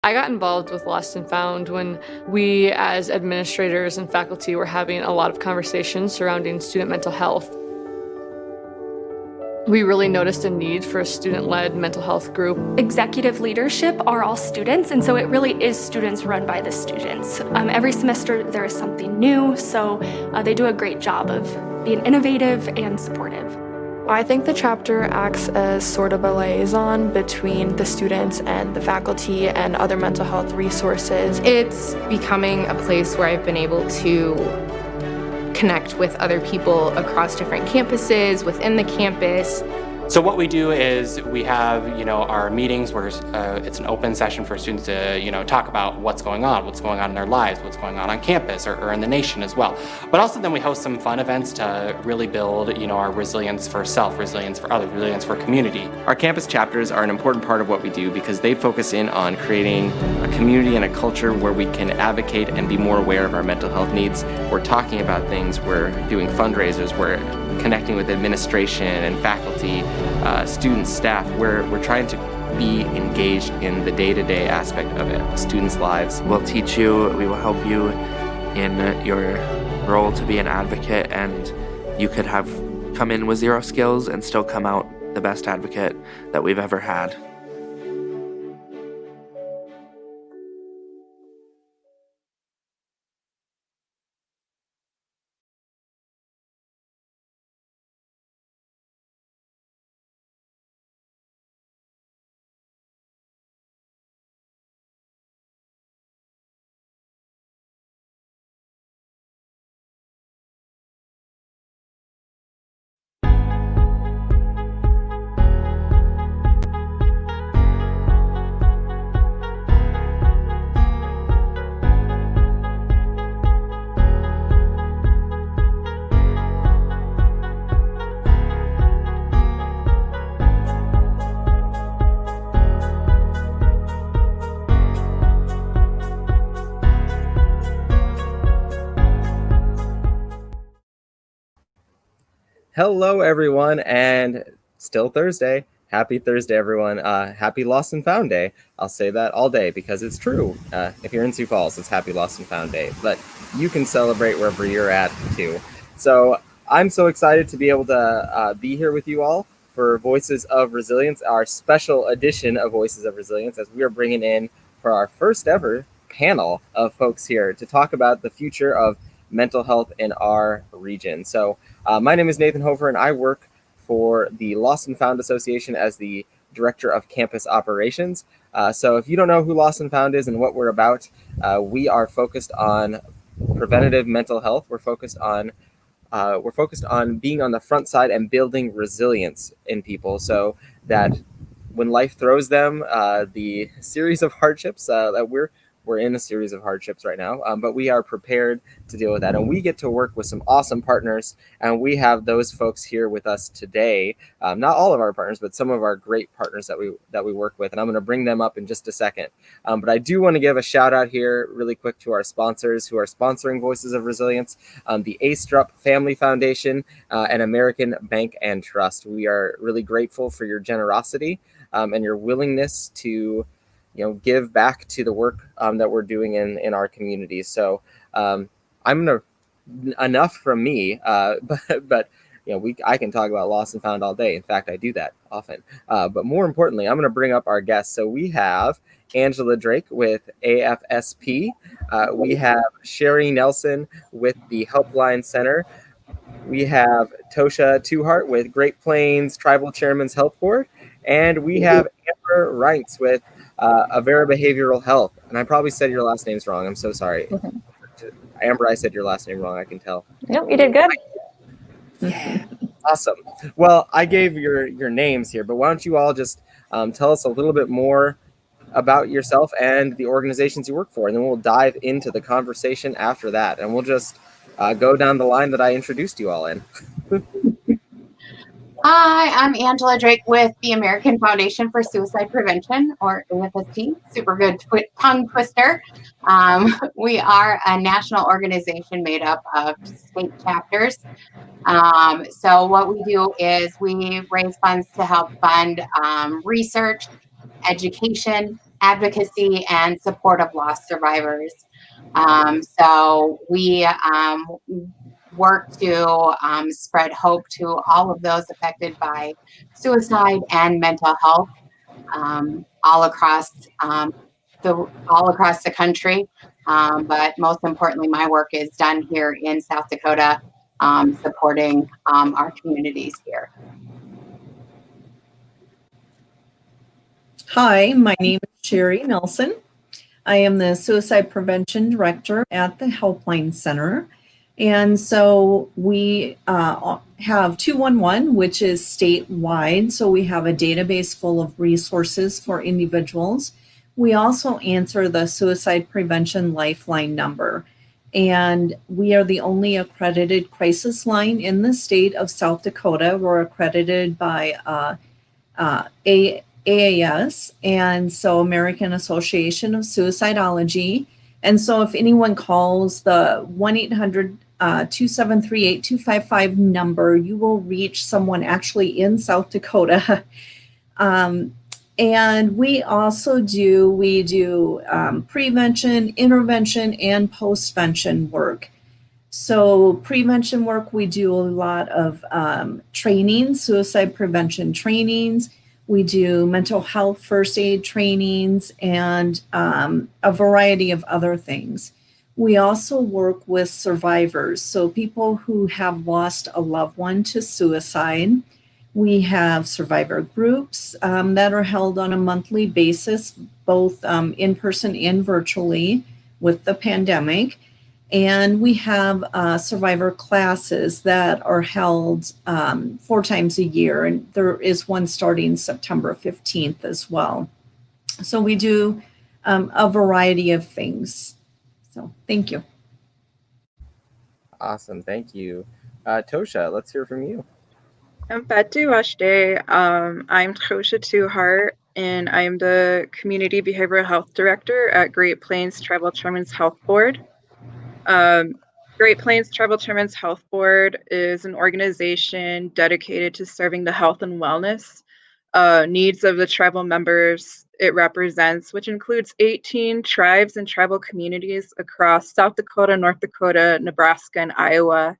I got involved with Lost and Found when we, as administrators and faculty, were having a lot of conversations surrounding student mental health. We really noticed a need for a student-led mental health group. Executive leadership are all students, and so it really is students run by the students. Every semester there is something new, so they do a great job of being innovative and supportive. I think the chapter acts as sort of a liaison between the students and the faculty and other mental health resources. It's becoming a place where I've been able to connect with other people across different campuses, within the campus. So what we do is we have, our meetings where it's an open session for students to, talk about what's going on in their lives, what's going on campus or in the nation as well. But also then we host some fun events to really build, our resilience for self, resilience for others, resilience for community. Our campus chapters are an important part of what we do because they focus in on creating a community and a culture where we can advocate and be more aware of our mental health needs. We're talking about things, we're doing fundraisers, we're connecting with administration and faculty, students, staff. We're trying to be engaged in the day-to-day aspect of it, students' lives. We'll teach you, we will help you in your role to be an advocate, and you could have come in with zero skills and still come out the best advocate that we've ever had. Hello, everyone, and still Thursday. Happy Thursday, everyone. Happy Lost and Found Day. I'll say that all day because it's true. If you're in Sioux Falls, it's Happy Lost and Found Day, but you can celebrate wherever you're at, too. So I'm so excited to be able to be here with you all for Voices of Resilience, our special edition of Voices of Resilience, as we are bringing in for our first ever panel of folks here to talk about the future of mental health in our region. So my name is Nathan Hofer, and I work for the Lost and Found Association as the Director of Campus Operations. So if you don't know who Lost and Found is and what we're about, we are focused on preventative mental health. We're focused on being on the front side and building resilience in people so that when life throws them the series of hardships that we're in a series of hardships right now, but we are prepared to deal with that. And we get to work with some awesome partners, and we have those folks here with us today. Not all of our partners, but some of our great partners that we work with. And I'm going to bring them up in just a second. But I do want to give a shout out here really quick to our sponsors who are sponsoring Voices of Resilience, the Astrup Family Foundation and American Bank and Trust. We are really grateful for your generosity and your willingness to give back to the work that we're doing in our communities. So enough from me, but I can talk about Lost and Found all day. In fact, I do that often. But more importantly, I'm going to bring up our guests. So we have Angela Drake with AFSP. We have Sheri Nelson with the Helpline Center. We have Tosa Tuhart with Great Plains Tribal Chairman's Health Board. And we have Amber Reints with Avera Behavioral Health. And I probably said your last names wrong. I'm so sorry. Okay. Amber, I said your last name wrong. I can tell. Nope, you did good. Yeah. Awesome. Well, I gave your names here, but why don't you all just tell us a little bit more about yourself and the organizations you work for, and then we'll dive into the conversation after that. And we'll just go down the line that I introduced you all in. Hi, I'm Angela Drake with the American Foundation for Suicide Prevention, or AFSP. Super good tongue twister. We are a national organization made up of state chapters. So what we do is we raise funds to help fund research, education, advocacy and support of lost survivors. So we work to spread hope to all of those affected by suicide and mental health all across the country. But most importantly, my work is done here in South Dakota, supporting our communities here. Hi, my name is Sheri Nelson. I am the Suicide Prevention Director at the Helpline Center. And so we have 211, which is statewide. So we have a database full of resources for individuals. We also answer the Suicide Prevention Lifeline number. And we are the only accredited crisis line in the state of South Dakota. We're accredited by AAS, and so American Association of Suicidology. And so if anyone calls the 1-800-273-8255 number, you will reach someone actually in South Dakota. And we also do prevention, intervention, and postvention work. So prevention work, we do a lot of trainings, suicide prevention trainings. We do mental health first aid trainings and a variety of other things. We also work with survivors, so people who have lost a loved one to suicide. We have survivor groups that are held on a monthly basis, both in person and virtually with the pandemic. And we have survivor classes that are held 4 times a year. And there is one starting September 15th as well. So we do a variety of things. So thank you. Awesome. Thank you. Tosha, let's hear from you. I'm Tosa Tuhart, and I'm the Community Behavioral Health Director at Great Plains Tribal Chairman's Health Board. Great Plains Tribal Chairman's Health Board is an organization dedicated to serving the health and wellness needs of the tribal members it represents, which includes 18 tribes and tribal communities across South Dakota, North Dakota, Nebraska, and Iowa.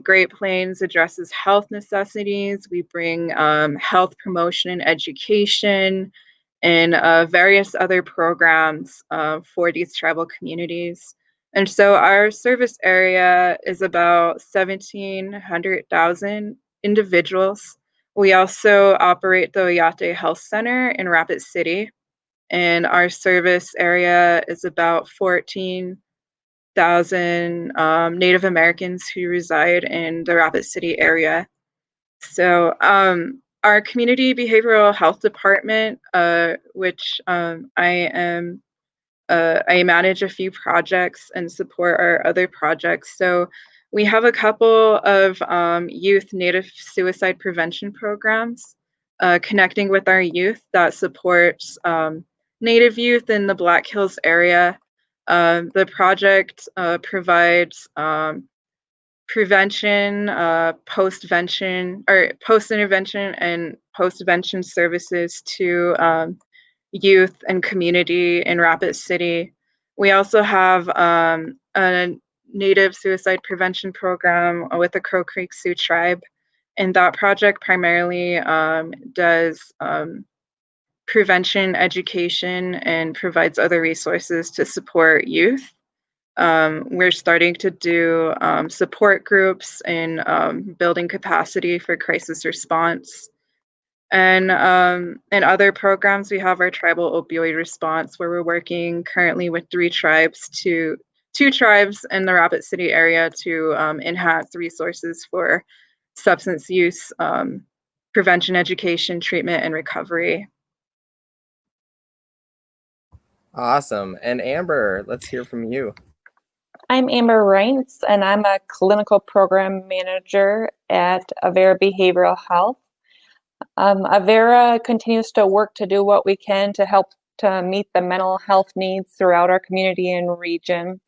Great Plains addresses health necessities. We bring health promotion and education and various other programs for these tribal communities. And so our service area is about 1,700,000 individuals. We also operate the Oyate Health Center in Rapid City, and our service area is about 14,000 Native Americans who reside in the Rapid City area. So our community behavioral health department, which I manage a few projects and support our other projects. So we have a couple of youth Native suicide prevention programs connecting with our youth that supports Native youth in the Black Hills area. The project provides prevention, post-intervention, and post-vention services to youth and community in Rapid City. We also have a Native suicide prevention program with the Crow Creek Sioux Tribe, and that project primarily does prevention education and provides other resources to support youth. We're starting to do support groups and building capacity for crisis response. And other programs, we have our tribal opioid response, where we're working currently with two tribes in the Rapid City area to enhance resources for substance use, prevention, education, treatment, and recovery. Awesome. And Amber, let's hear from you. I'm Amber Reints, and I'm a clinical program manager at Avera Behavioral Health. Avera continues to work to do what we can to help to meet the mental health needs throughout our community and region.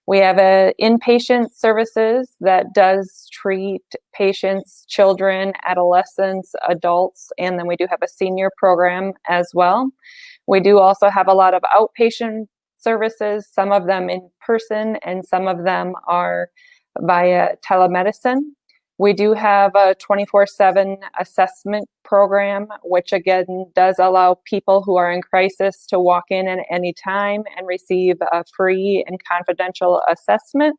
We have a inpatient services that does treat patients, children, adolescents, adults, and then we do have a senior program as well. We do also have a lot of outpatient services, some of them in person and some of them are via telemedicine. We do have a 24/7 assessment program, which again does allow people who are in crisis to walk in at any time and receive a free and confidential assessment.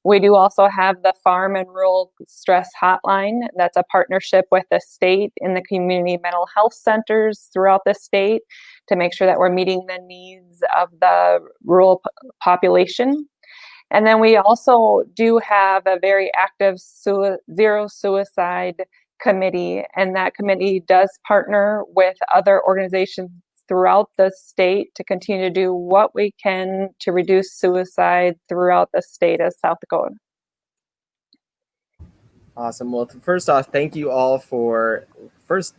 We do also have the Farm and Rural Stress Hotline. That's a partnership with the state and the community mental health centers throughout the state to make sure that we're meeting the needs of the rural population. And then we also do have a very active zero suicide committee, and that committee does partner with other organizations throughout the state to continue to do what we can to reduce suicide throughout the state of South Dakota. Awesome. Well, first off, thank you all for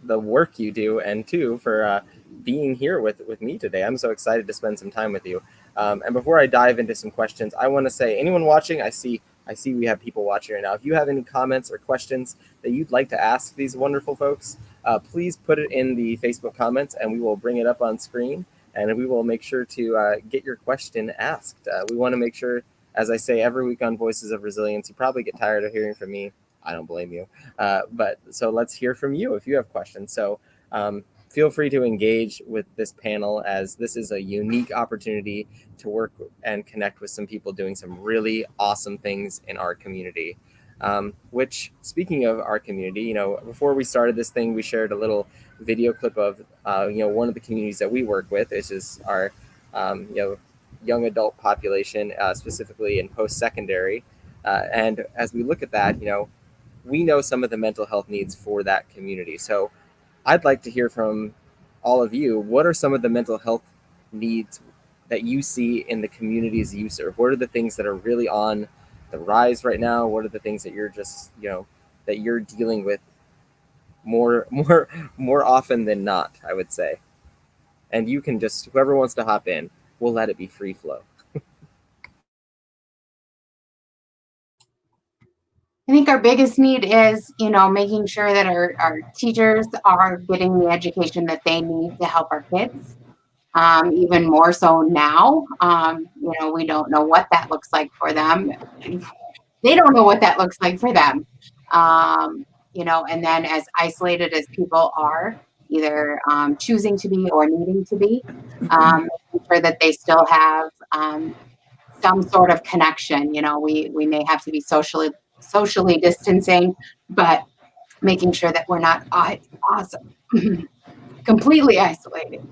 the work you do, and two, for being here with me today. I'm so excited to spend some time with you. And before I dive into some questions, I want to say, anyone watching, I see we have people watching right now. If you have any comments or questions that you'd like to ask these wonderful folks, please put it in the Facebook comments and we will bring it up on screen and we will make sure to get your question asked. We want to make sure, as I say every week on Voices of Resilience, you probably get tired of hearing from me. I don't blame you. But so let's hear from you if you have questions. So feel free to engage with this panel, as this is a unique opportunity to work and connect with some people doing some really awesome things in our community. Which, speaking of our community, before we started this thing, we shared a little video clip of, one of the communities that we work with, which is our, young adult population, specifically in post-secondary. And as we look at that, we know some of the mental health needs for that community. So I'd like to hear from all of you. What are some of the mental health needs that you see in the communities you serve? What are the things that are really on the rise right now? What are the things that you're just, that you're dealing with more often than not, I would say? And you can just, whoever wants to hop in, we'll let it be free flow. I think our biggest need is, making sure that our teachers are getting the education that they need to help our kids. Even more so now, we don't know what that looks like for them. They don't know what that looks like for them. And then as isolated as people are, either choosing to be or needing to be, making sure that they still have some sort of connection. We may have to be socially distancing, but making sure that we're not awesome, completely isolated.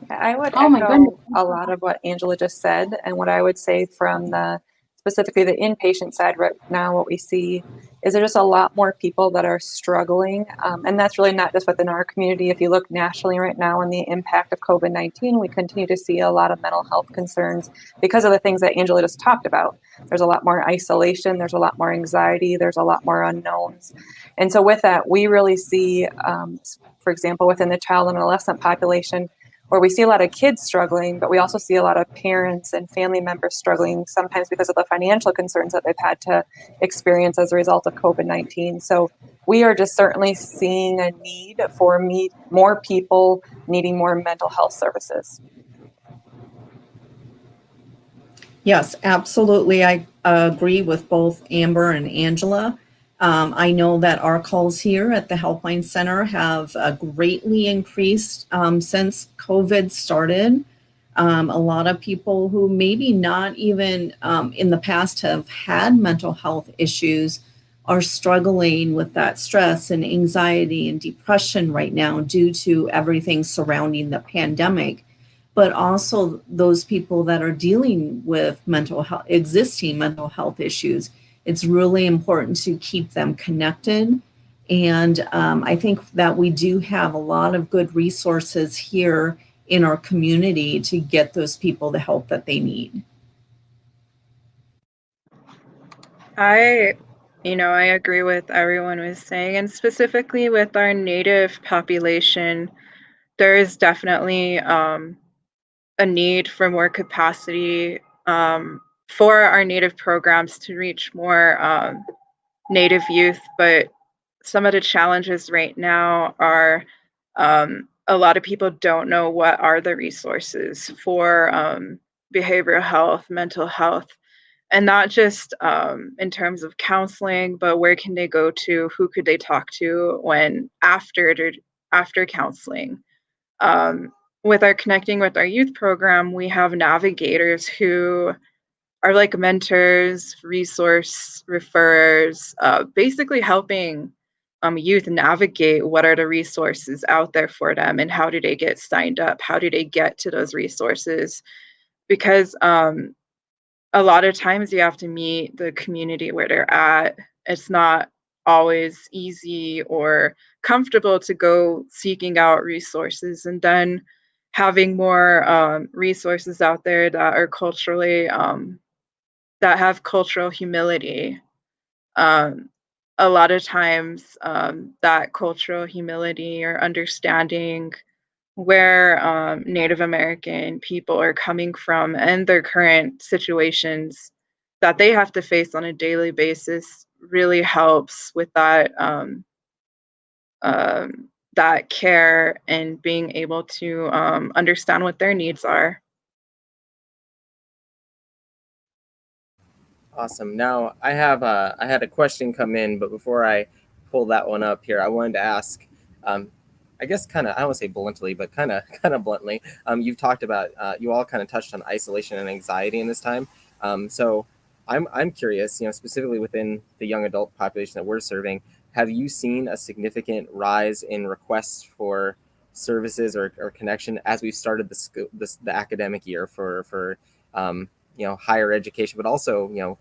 I would echo a lot of what Angela just said, and what I would say from specifically the inpatient side right now, what we see is there's just a lot more people that are struggling, and that's really not just within our community. If you look nationally right now on the impact of COVID-19, we continue to see a lot of mental health concerns because of the things that Angela just talked about. There's a lot more isolation, there's a lot more anxiety, there's a lot more unknowns. And so with that, we really see, for example, within the child and adolescent population, where we see a lot of kids struggling, but we also see a lot of parents and family members struggling, sometimes because of the financial concerns that they've had to experience as a result of COVID-19. So we are just certainly seeing a need for more people needing more mental health services. Yes, absolutely. I agree with both Amber and Angela. I know that our calls here at the Helpline Center have greatly increased since COVID started. A lot of people who maybe not even in the past have had mental health issues are struggling with that stress and anxiety and depression right now due to everything surrounding the pandemic. But also those people that are dealing with existing mental health issues. It's really important to keep them connected. And I think that we do have a lot of good resources here in our community to get those people the help that they need. I agree with everyone was saying, and specifically with our Native population, there is definitely a need for more capacity for our Native programs to reach more Native youth, but some of the challenges right now are a lot of people don't know what are the resources for behavioral health, mental health, and not just in terms of counseling, but where can they go to, who could they talk to when after counseling. With our Connecting with Our Youth program, we have navigators who are like mentors, resource referrers, basically helping youth navigate what are the resources out there for them and how do they get signed up, how do they get to those resources, because a lot of times you have to meet the community where they're at. It's not always easy or comfortable to go seeking out resources, and then having more resources out there that are culturally that have cultural humility. Um, a lot of times, that cultural humility or understanding where Native American people are coming from and their current situations that they have to face on a daily basis really helps with that care and being able to understand what their needs are. Awesome. Now I had a question come in, but before I pull that one up here, I wanted to ask, I guess kind of, I don't want to say bluntly, but kind of bluntly. You've talked about, you all kind of touched on isolation and anxiety in this time. So I'm curious, specifically within the young adult population that we're serving, have you seen a significant rise in requests for services or connection as we've started the academic year for higher education, but also,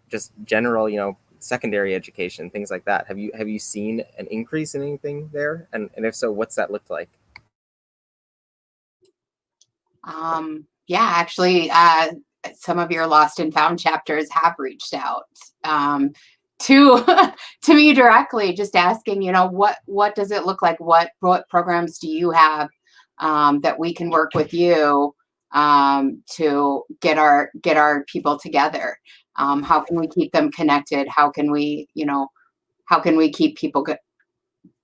just general, secondary education, things like that. Have you seen an increase in anything there? And if so, what's that looked like? Yeah, actually, some of your Lost and Found chapters have reached out to to me directly, just asking, what does it look like? What programs do you have that we can work with you to get our people together? How can we keep them connected? How can we keep people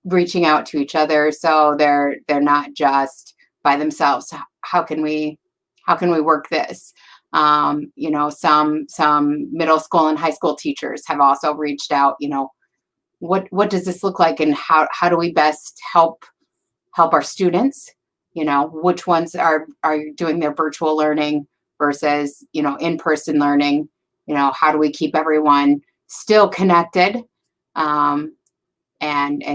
reaching out to each other so they're not just by themselves? How can we work this? Some middle school and high school teachers have also reached out. What does this look like, and how do we best help our students? Which ones are doing their virtual learning versus in-person learning? How do we keep everyone still connected and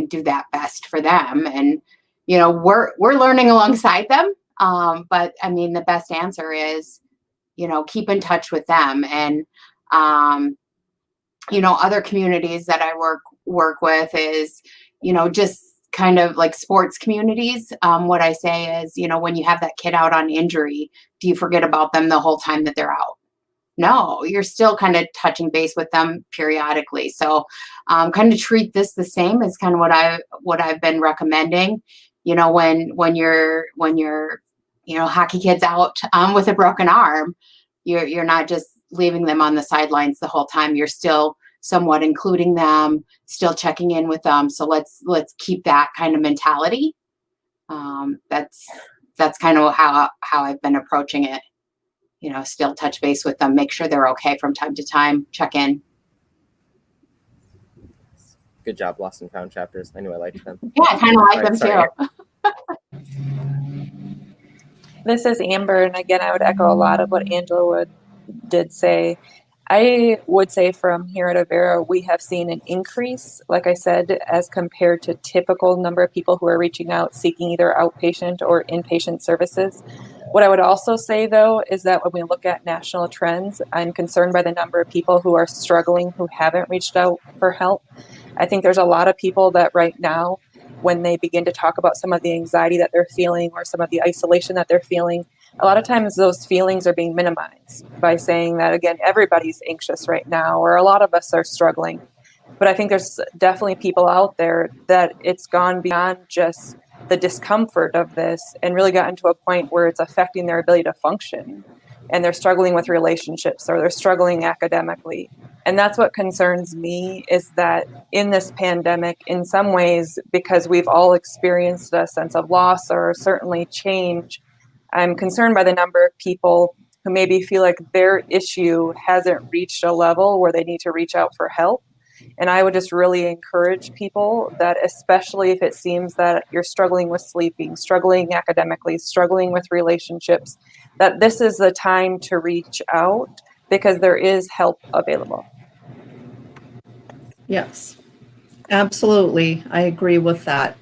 do that best for them? And we're learning alongside them, but I mean, the best answer is keep in touch with them. And other communities that I work with is just kind of like sports communities. What I say is, when you have that kid out on injury, do you forget about them the whole time that they're out? No, you're still kind of touching base with them periodically. So kind of treat this the same as kind of what I've been recommending. When your hockey kid's out with a broken arm, you're not just leaving them on the sidelines the whole time. You're still somewhat including them, still checking in with them. So let's keep that kind of mentality. That's kind of how I've been approaching it. Still touch base with them, make sure they're okay from time to time, check in. Good job, Lost and Found chapters. I knew I liked them. Yeah, I kind of like them too. This is Amber, and again, I would echo a lot of what Angela did say. I would say from here at Avera, we have seen an increase, like I said, as compared to typical number of people who are reaching out seeking either outpatient or inpatient services. What I would also say, though, is that when we look at national trends, I'm concerned by the number of people who are struggling who haven't reached out for help. I think there's a lot of people that right now, when they begin to talk about some of the anxiety that they're feeling or some of the isolation that they're feeling, a lot of times those feelings are being minimized by saying that, again, everybody's anxious right now, or a lot of us are struggling. But I think there's definitely people out there that it's gone beyond just the discomfort of this and really gotten to a point where it's affecting their ability to function, and they're struggling with relationships or they're struggling academically. And that's what concerns me, is that in this pandemic, in some ways, because we've all experienced a sense of loss or certainly change, I'm concerned by the number of people who maybe feel like their issue hasn't reached a level where they need to reach out for help. And I would just really encourage people that, especially if it seems that you're struggling with sleeping, struggling academically, struggling with relationships, that this is the time to reach out, because there is help available. Yes, absolutely. I agree with that.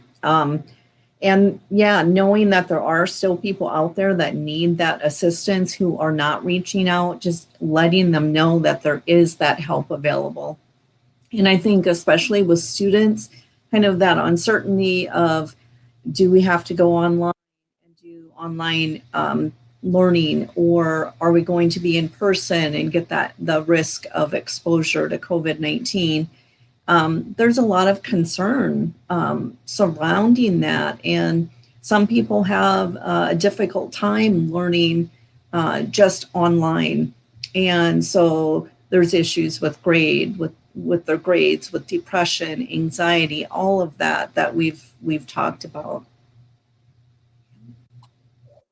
And yeah, knowing that there are still people out there that need that assistance who are not reaching out, just letting them know that there is that help available. And I think especially with students, kind of that uncertainty of, do we have to go online and do online learning, or are we going to be in person and get the risk of exposure to COVID-19? There's a lot of concern surrounding that. And some people have a difficult time learning just online. And so there's issues with with their grades, with depression, anxiety, all of that we've talked about.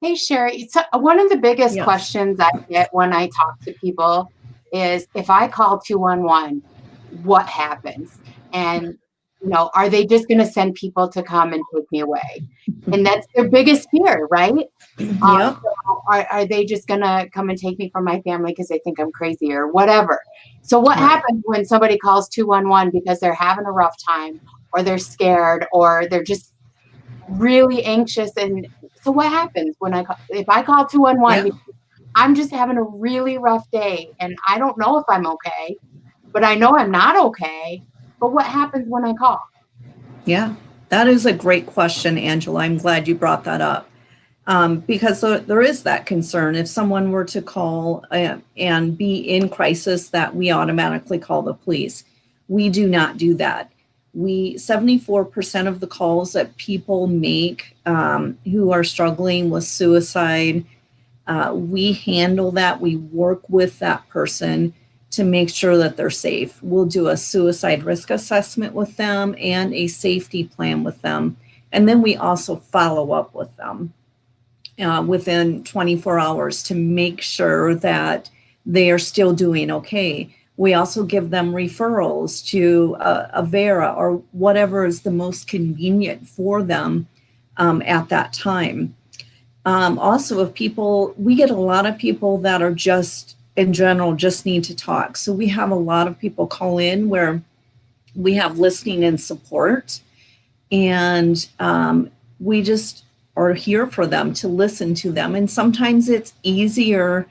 Hey, Sheri, so one of the biggest Yes. questions I get when I talk to people is, if I call 211, what happens? And, are they just going to send people to come and take me away? And that's their biggest fear, right? Yep. Are they just going to come and take me from my family because they think I'm crazy or whatever? So what happens when somebody calls 211 because they're having a rough time, or they're scared, or they're just really anxious? And so what happens if I call 211? Yeah. I'm just having a really rough day and I don't know if I'm okay, but I know I'm not okay. But what happens when I call? Yeah, that is a great question, Angela. I'm glad you brought that up. Because there is that concern. If someone were to call and be in crisis, that we automatically call the police. We do not do that. 74% of the calls that people make who are struggling with suicide, we handle that. We work with that person to make sure that they're safe. We'll do a suicide risk assessment with them and a safety plan with them. And then we also follow up with them within 24 hours to make sure that they are still doing okay. We also give them referrals to Avera or whatever is the most convenient for them at that time. Also, if we get a lot of people that are just, in general, just need to talk. So we have a lot of people call in where we have listening and support, and we just are here for them, to listen to them. And sometimes it's easier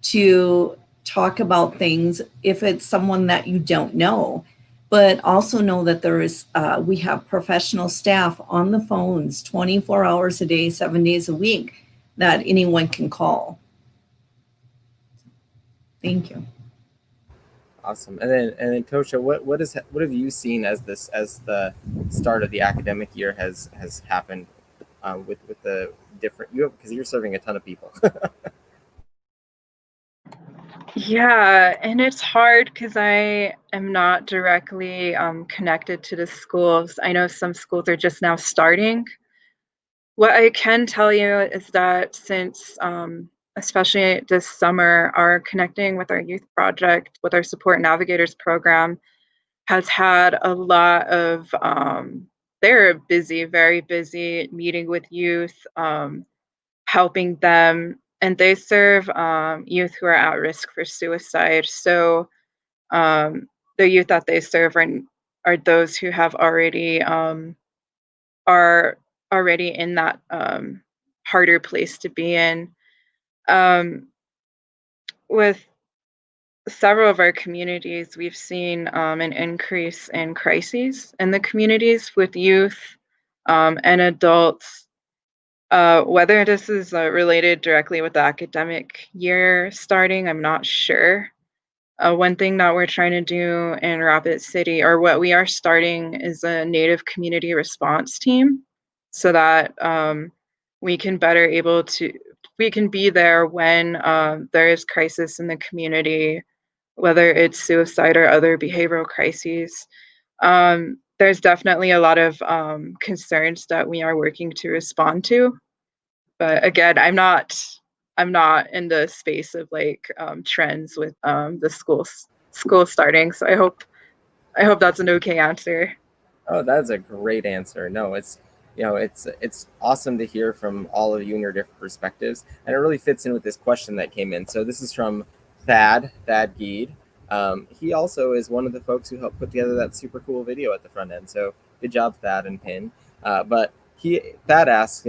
to talk about things if it's someone that you don't know, but also know that we have professional staff on the phones 24 hours a day, 7 days a week, that anyone can call. Thank you. Awesome. And then Tosa, what have you seen as the start of the academic year has happened with the different, because you're serving a ton of people. Yeah, and it's hard because I am not directly connected to the schools. I know some schools are just now starting. What I can tell you is that since, especially this summer, our Connecting with Our Youth project, with our Support Navigators program, has had a lot of, they're busy, very busy, meeting with youth, helping them, and they serve youth who are at risk for suicide. So the youth that they serve are those who have already are already in that harder place to be in. With several of our communities, we've seen an increase in crises in the communities with youth and adults. Whether this is related directly with the academic year starting, I'm not sure. One thing that we're trying to do in Rapid City, or what we are starting, is a Native community response team. so that we can be there when there is crisis in the community, whether it's suicide or other behavioral crises. There's definitely a lot of concerns that we are working to respond to, but again, I'm not in the space of like trends with the school starting. So I hope that's an okay answer. Oh, that's a great answer. No, it's awesome to hear from all of you and your different perspectives, and it really fits in with this question that came in. So this is from Thad Geed. He also is one of the folks who helped put together that super cool video at the front end. So good job, Thad and Pin. But Thad asks,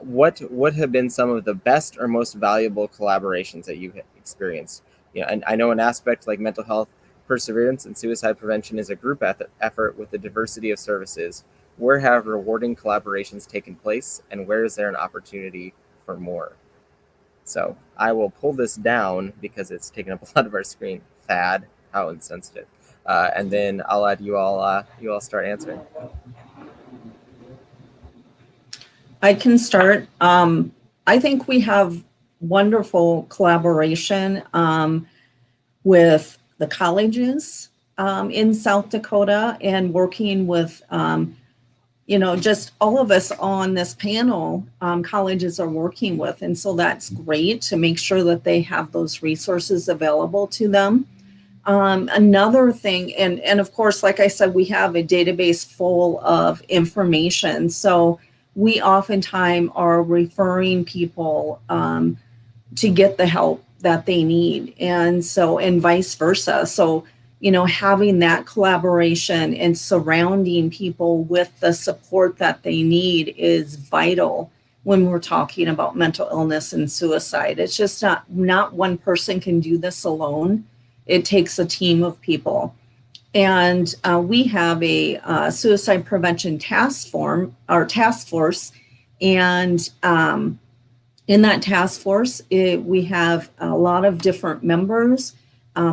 what have been some of the best or most valuable collaborations that you've experienced? And I know an aspect like mental health perseverance and suicide prevention is a group effort with a diversity of services. Where have rewarding collaborations taken place, and where is there an opportunity for more? So I will pull this down because it's taken up a lot of our screen. Thad, how insensitive. And then I'll let you all start answering. I can start. I think we have wonderful collaboration with the colleges in South Dakota, and working with, just all of us on this panel, colleges are working with. And so that's great to make sure that they have those resources available to them. Another thing, and of course, like I said, we have a database full of information. So we oftentimes are referring people to get the help that they need, and vice versa. So, having that collaboration and surrounding people with the support that they need is vital when we're talking about mental illness and suicide. It's just not one person can do this alone. It takes a team of people. And we have a suicide prevention task force. And in that task force, we have a lot of different members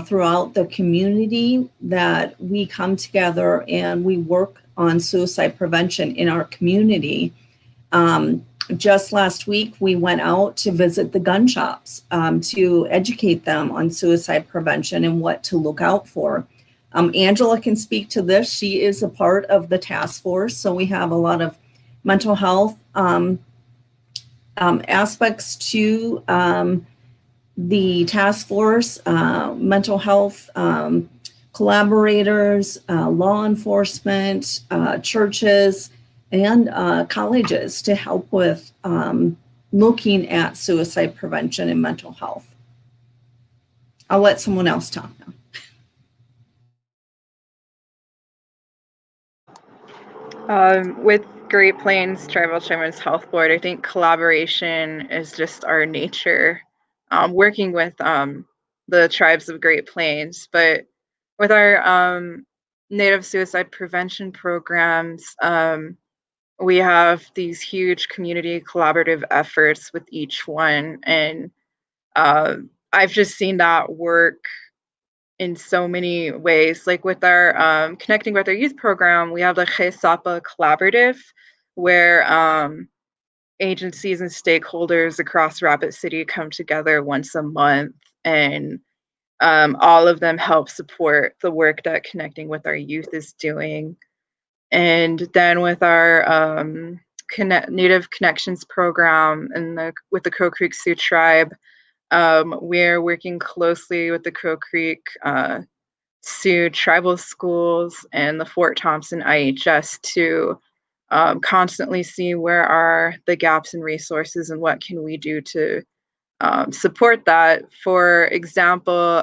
throughout the community that we come together and we work on suicide prevention in our community. Just last week, we went out to visit the gun shops to educate them on suicide prevention and what to look out for. Angela can speak to this. She is a part of the task force. So we have a lot of mental health aspects to the task force, mental health collaborators, law enforcement, churches, and colleges to help with looking at suicide prevention and mental health. I'll let someone else talk now. With Great Plains Tribal Children's Health Board, I think collaboration is just our nature, working with the tribes of Great Plains. But with our Native suicide prevention programs, we have these huge community collaborative efforts with each one. And I've just seen that work in so many ways. Like with our Connecting with Our Youth program, we have the Sapa Collaborative, where agencies and stakeholders across Rapid City come together once a month, and all of them help support the work that Connecting with Our Youth is doing. And then with our Native Connections program and with the Crow Creek Sioux Tribe, we're working closely with the Crow Creek Sioux tribal schools and the Fort Thompson IHS to constantly see where are the gaps in resources and what can we do to support that. For example,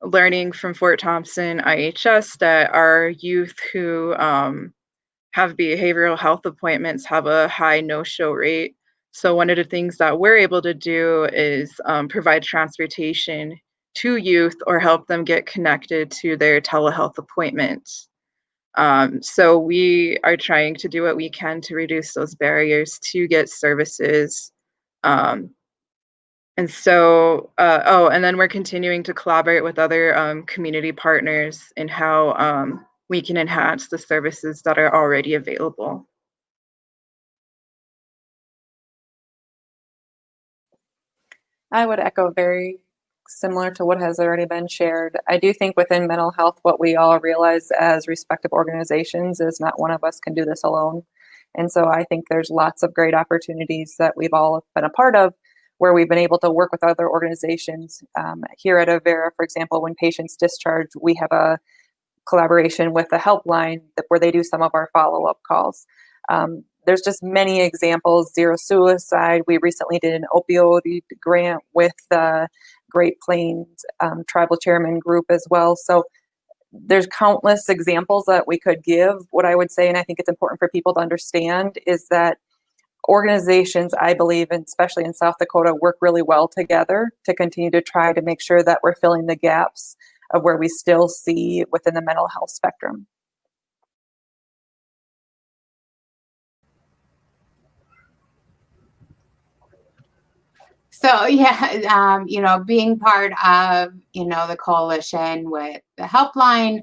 learning from Fort Thompson IHS that our youth who have behavioral health appointments have a high no-show rate. So one of the things that we're able to do is provide transportation to youth or help them get connected to their telehealth appointments. So we are trying to do what we can to reduce those barriers to get services. And so, and then we're continuing to collaborate with other community partners in how we can enhance the services that are already available. I would echo very similar to what has already been shared. I do think within mental health, what we all realize as respective organizations is not one of us can do this alone. And so I think there's lots of great opportunities that we've all been a part of where we've been able to work with other organizations. Here at Avera, for example, when patients discharge, we have a collaboration with the Helpline where they do some of our follow-up calls. There's just many examples. Zero suicide. We recently did an opioid grant with the Great Plains Tribal Chairman Group as well. So there's countless examples that we could give. What I would say, and I think it's important for people to understand, is that organizations, I believe, and especially in South Dakota, work really well together to continue to try to make sure that we're filling the gaps of where we still see within the mental health spectrum. So yeah, being part of, the coalition with the Helpline,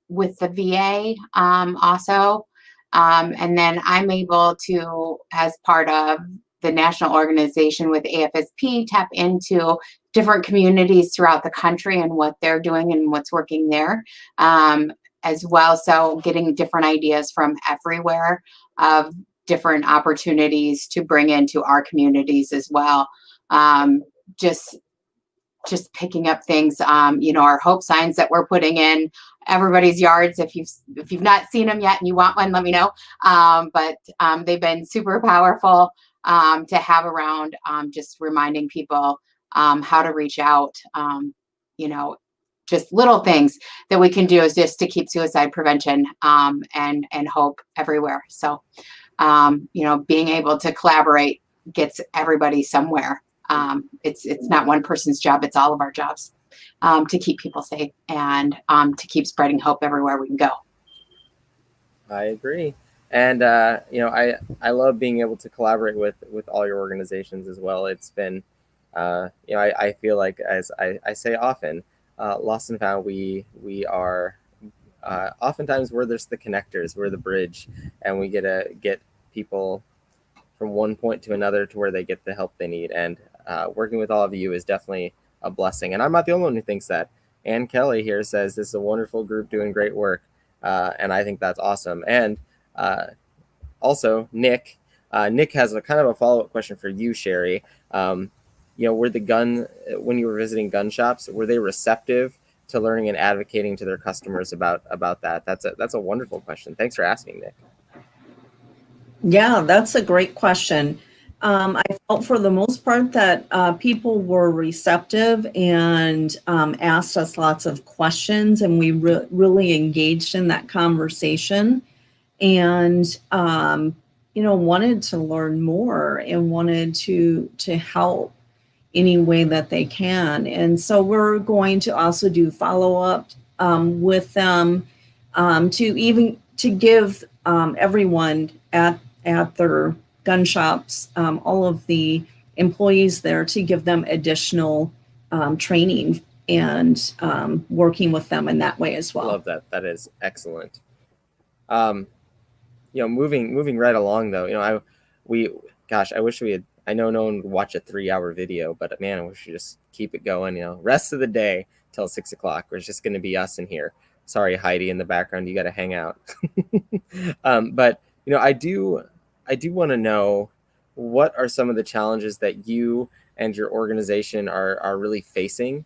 with the VA, also, and then I'm able to, as part of the national organization with AFSP, tap into different communities throughout the country and what they're doing and what's working there, as well. So getting different ideas from everywhere of different opportunities to bring into our communities as well. Just picking up things, our hope signs that we're putting in everybody's yards. If you've not seen them yet and you want one, let me know. But they've been super powerful to have around, just reminding people how to reach out. Just little things that we can do is just to keep suicide prevention and hope everywhere. So, being able to collaborate gets everybody somewhere. It's not one person's job, it's all of our jobs, to keep people safe and to keep spreading hope everywhere we can go. I agree. And, I love being able to collaborate with all your organizations as well. It's been, I feel like, as I say often, Lost and Found, we are oftentimes we're just the connectors, we're the bridge, and we get to get people from one point to another to where they get the help they need. And working with all of you is definitely a blessing. And I'm not the only one who thinks that. Ann Kelly here says this is a wonderful group doing great work. And I think that's awesome. And also, Nick has a kind of a follow-up question for you, Sheri. When you were visiting gun shops, were they receptive to learning and advocating to their customers about that? That's a wonderful question. Thanks for asking, Nick. Yeah, that's a great question. I felt for the most part that people were receptive and asked us lots of questions, and we really engaged in that conversation and, wanted to learn more and wanted to help any way that they can. And so we're going to also do follow-up with them to give everyone at their gun shops, all of the employees there, to give them additional training and working with them in that way as well. Love that. That is excellent. Moving right along though, I wish we had, I know no one would watch a 3-hour video, but man, we should just keep it going, rest of the day till 6 o'clock. It's just going to be us in here. Sorry, Heidi in the background, you got to hang out. But, I do want to know, what are some of the challenges that you and your organization are really facing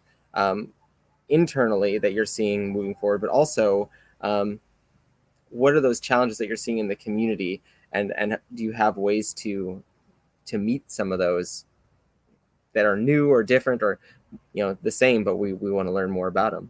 internally that you're seeing moving forward, but also what are those challenges that you're seeing in the community, and do you have ways to meet some of those that are new or different or the same, but we want to learn more about them?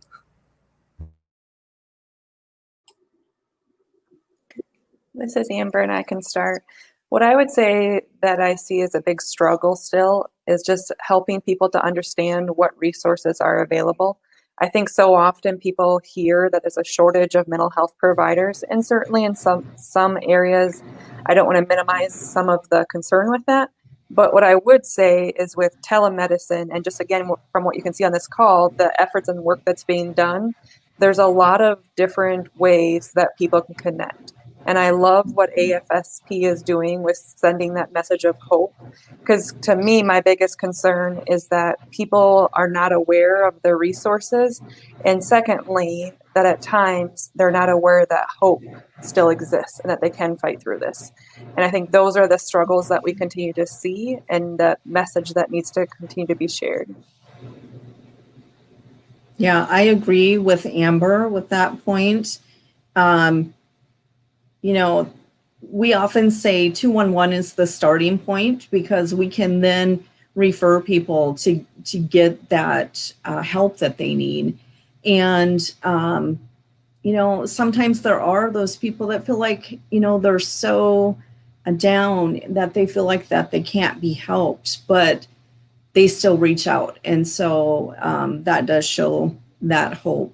This is Amber, and I can start. What I would say that I see as a big struggle still is just helping people to understand what resources are available. I think so often people hear that there's a shortage of mental health providers, and certainly in some areas, I don't want to minimize some of the concern with that. But what I would say is with telemedicine, and just again, from what you can see on this call, the efforts and work that's being done, there's a lot of different ways that people can connect. And I love what AFSP is doing with sending that message of hope. Because to me, my biggest concern is that people are not aware of the resources. And secondly, that at times they're not aware that hope still exists and that they can fight through this. And I think those are the struggles that we continue to see and the message that needs to continue to be shared. Yeah, I agree with Amber with that point. You know, we often say 211 is the starting point because we can then refer people to get that help that they need. And, you know, sometimes there are those people that feel like, you know, they're so down that they feel like that they can't be helped, but they still reach out. And so that does show that hope.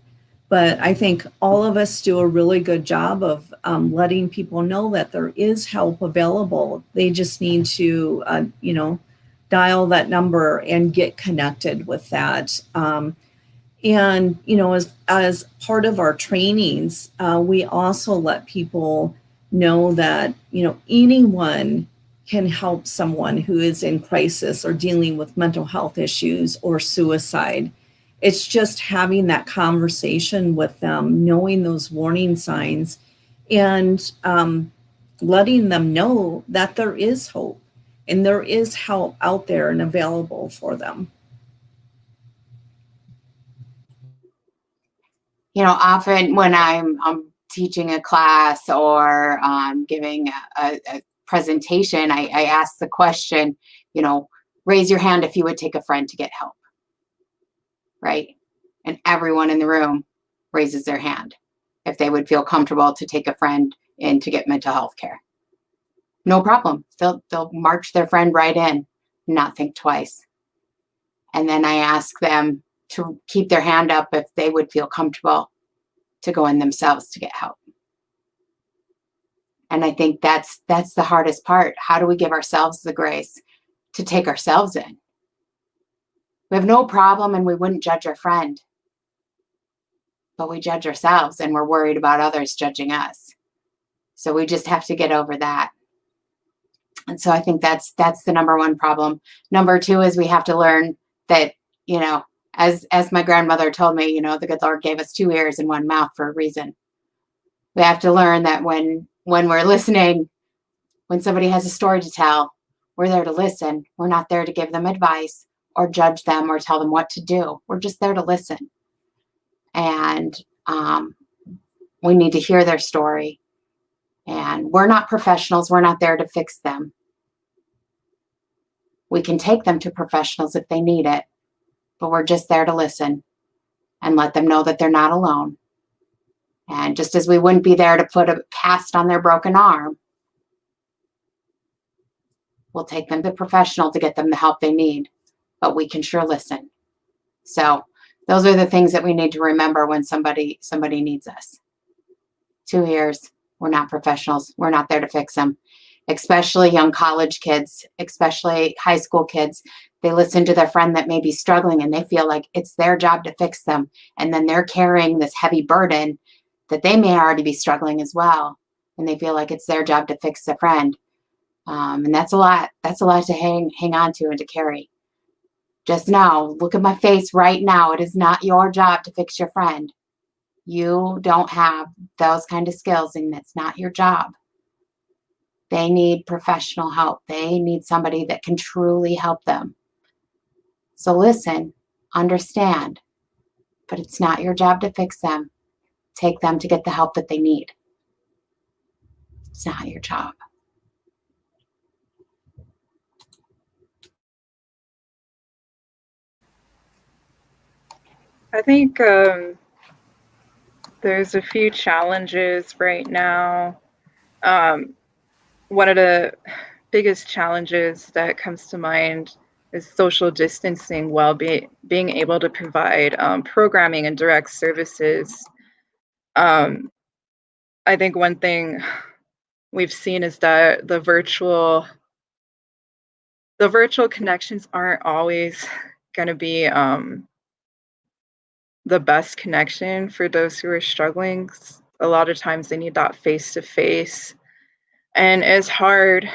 But I think all of us do a really good job of letting people know that there is help available. They just need to, you know, dial that number and get connected with that. And, you know, as part of our trainings, we also let people know that, you know, anyone can help someone who is in crisis or dealing with mental health issues or suicide. It's just having that conversation with them, knowing those warning signs, and letting them know that there is hope and there is help out there and available for them. You know, often when I'm teaching a class or giving a presentation, I ask the question, you know, raise your hand if you would take a friend to get help. Right? And everyone in the room raises their hand if they would feel comfortable to take a friend in to get mental health care. No problem. They'll march their friend right in, not think twice. And then I ask them to keep their hand up if they would feel comfortable to go in themselves to get help. And I think that's the hardest part. How do we give ourselves the grace to take ourselves in? We have no problem and we wouldn't judge our friend, but we judge ourselves and we're worried about others judging us. So we just have to get over that. And so I think that's the number one problem. Number two is we have to learn that, you know, as my grandmother told me, you know, the good Lord gave us 2 ears and 1 mouth for a reason. We have to learn that when we're listening, when somebody has a story to tell, we're there to listen. We're not there to give them advice or judge them or tell them what to do. We're just there to listen. And we need to hear their story. And we're not professionals. We're not there to fix them. We can take them to professionals if they need it, but we're just there to listen and let them know that they're not alone. And just as we wouldn't be there to put a cast on their broken arm, we'll take them to professional to get them the help they need, but we can sure listen. So those are the things that we need to remember when somebody needs us. 2 ears. We're not professionals. We're not there to fix them. Especially young college kids, especially high school kids. They listen to their friend that may be struggling and they feel like it's their job to fix them. And then they're carrying this heavy burden that they may already be struggling as well. And they feel like it's their job to fix their friend. And that's a lot. That's a lot to hang on to and to carry. Just know, look at my face right now. It is not your job to fix your friend. You don't have those kind of skills and it's not your job. They need professional help. They need somebody that can truly help them. So listen, understand, but it's not your job to fix them. Take them to get the help that they need. It's not your job. I think there's a few challenges right now. One of the biggest challenges that comes to mind is social distancing while being able to provide programming and direct services. I think one thing we've seen is that the virtual connections aren't always going to be the best connection for those who are struggling. A lot of times they need that face-to-face, and it's hard.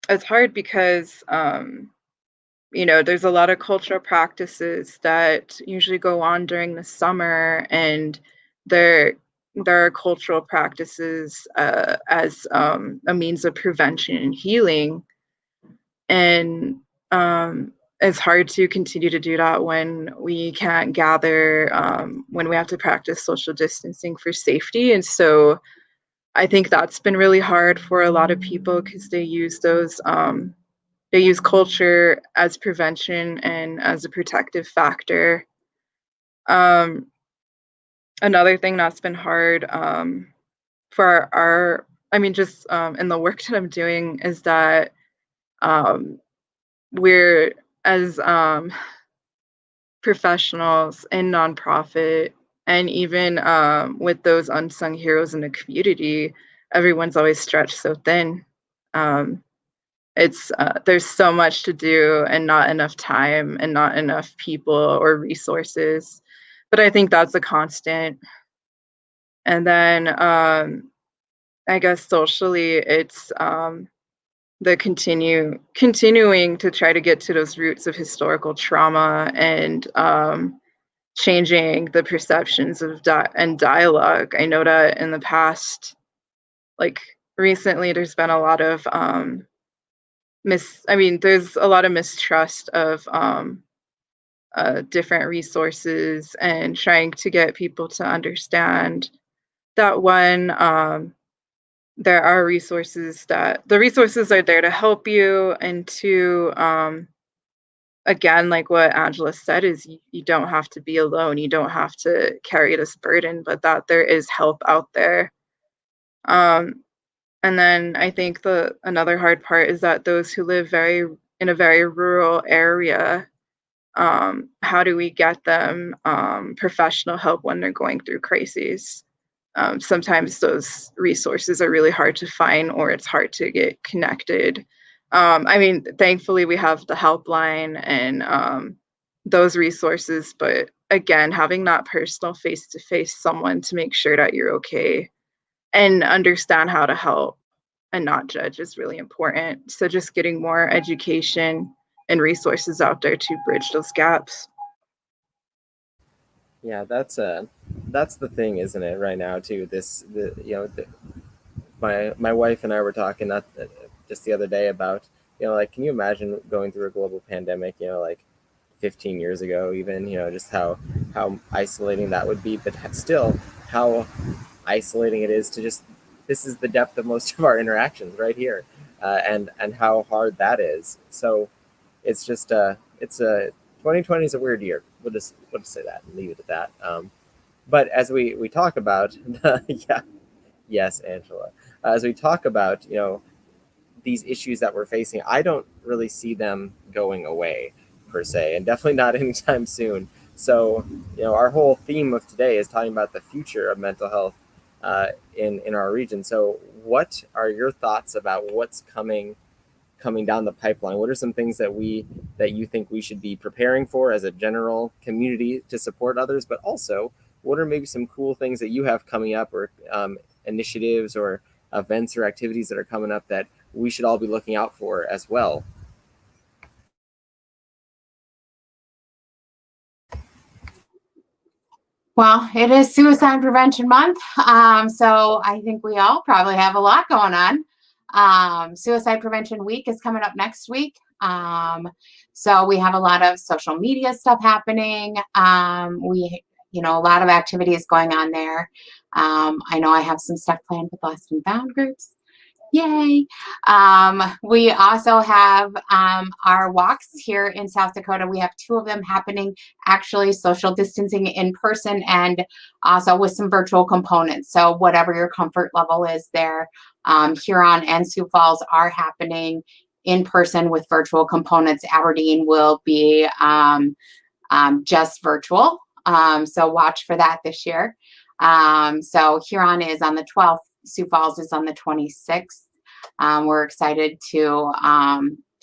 It's hard because there's a lot of cultural practices that usually go on during the summer, and there there are cultural practices as a means of prevention and healing, and it's hard to continue to do that when we can't gather, when we have to practice social distancing for safety. And so I think that's been really hard for a lot of people because they use culture as prevention and as a protective factor. Um, Another thing that's been hard, for I mean, just in the work that I'm doing, is that um, we're as professionals in nonprofit, and even with those unsung heroes in the community, everyone's always stretched so thin. Um, it's There's so much to do and not enough time and not enough people or resources, but I think that's a constant. And then I guess socially, it's the continuing to try to get to those roots of historical trauma, and changing the perceptions of and dialogue. I know that in the past, like recently, there's been a lot of there's a lot of mistrust of different resources, and trying to get people to understand that one, there are resources, that the resources are there to help you, and two, again, like what Angela said, is you don't have to be alone. You don't have to carry this burden, but that there is help out there. Um, and then I think the another hard part is that those who live in a very rural area, how do we get them professional help when they're going through crises? Sometimes those resources are really hard to find, or it's hard to get connected. Thankfully, we have the helpline and those resources, but again, having that personal face-to-face someone to make sure that you're okay and understand how to help and not judge is really important. So just getting more education and resources out there to bridge those gaps. Yeah, that's the thing, isn't it? Right now, too. My wife and I were talking just the other day about, like, can you imagine going through a global pandemic? Like 15 years ago, even, just how isolating that would be, but still how isolating it is to just, this is the depth of most of our interactions right here, and how hard that is. So it's just it's a 2020 is a weird year. We'll just say that and leave it at that. But as we talk about, yeah, yes, Angela, as we talk about, these issues that we're facing, I don't really see them going away per se, and definitely not anytime soon. So, our whole theme of today is talking about the future of mental health in our region. So, what are your thoughts about what's coming down the pipeline? What are some things that you think we should be preparing for as a general community to support others? But also, what are maybe some cool things that you have coming up, or initiatives or events or activities that are coming up that we should all be looking out for as well? Well, it is Suicide Prevention Month, so I think we all probably have a lot going on. Suicide Prevention Week is coming up next week, so we have a lot of social media stuff happening. A lot of activities going on there. I know I have some stuff planned with Lost&Found groups. Yay. We also have our walks here in South Dakota. We have 2 of them happening, actually social distancing in person and also with some virtual components. So whatever your comfort level is there, Huron and Sioux Falls are happening in person with virtual components. Aberdeen will be just virtual. So watch for that this year. So Huron is on the 12th. Sioux Falls is on the 26th. We're excited to